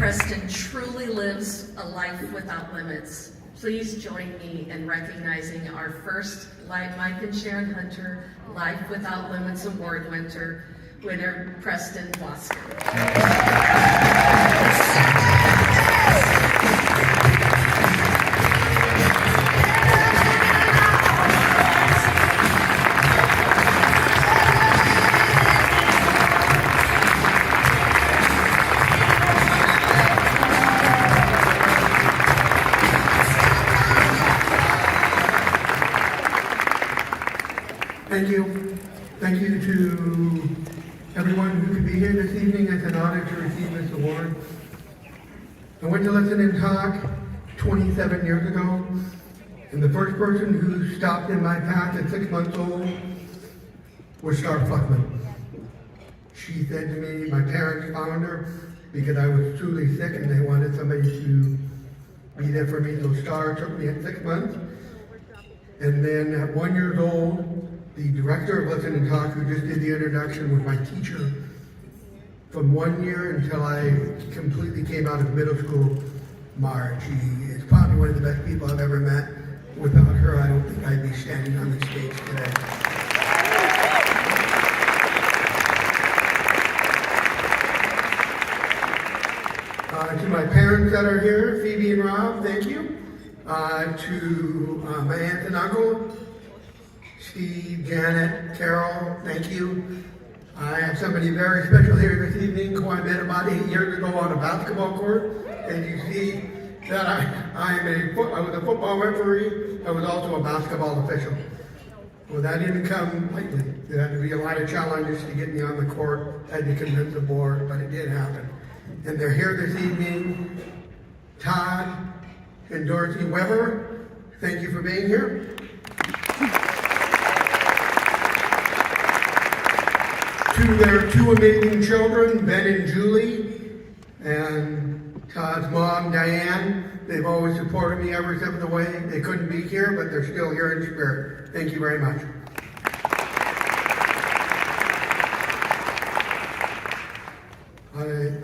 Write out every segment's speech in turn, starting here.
Preston truly lives a life without limits. Please join me in recognizing our first Mike and Sharon Hunter Life Without Limits Award winner, Preston Wasker. Thank you. Thank you to everyone who could be here this evening. It's an honor to receive this award. I went to listen and talk 27 years ago, and the first person who stopped in my path at 6 months old was Star Fluckman. She said to me, my parents found her because I was truly sick and they wanted somebody to be there for me. So Star took me at 6 months. And then at 1 year old, the director of Listen and Talk, who just did the introduction, was my teacher from 1 year until I completely came out of middle school, Marge. She is probably one of the best people I've ever met. Without her, I don't think I'd be standing on the stage today. To my parents that are here, Phoebe and Rob, thank you. To my aunt and uncle, Steve, Janet, Carol, thank you. I have somebody very special here this evening who I met about 8 years ago on a basketball court. And you see that I was a football referee. I was also a basketball official. Well, that didn't come lightly. There had to be a lot of challenges to get me on the court. I had to convince the board, but it did happen. And they're here this evening. Todd and Dorothy Weber, thank you for being here. To their two amazing children, Ben and Julie, and Todd's mom, Diane. They've always supported me every step of the way. They couldn't be here, but they're still here in spirit. Thank you very much.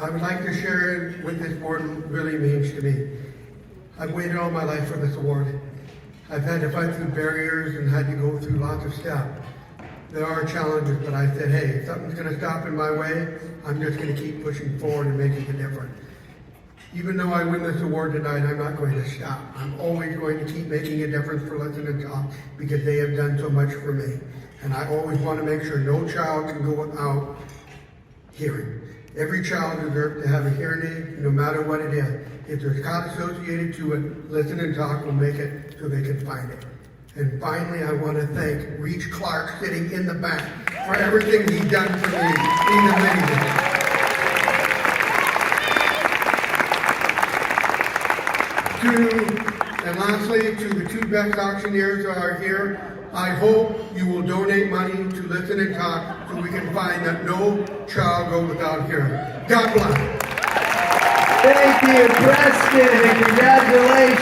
I would like to share what this award really means to me. I've waited all my life for this award. I've had to fight through barriers and had to go through lots of steps. There are challenges, but I said, hey, if something's going to stop in my way, I'm just going to keep pushing forward and making a difference. Even though I win this award tonight, I'm not going to stop. I'm always going to keep making a difference for Listen and Talk because they have done so much for me. And I always want to make sure no child can go without hearing. Every child deserves to have a hearing aid, no matter what it is. If there's cost associated to it, Listen and Talk will make it so they can find it. And finally, I want to thank Reach Clark sitting in the back for everything he's done for me. He's amazing. And lastly, to the two best auctioneers that are here, I hope you will donate money to Listen and Talk so we can find that no child go without hearing. God bless. Thank you, Preston, and congratulations.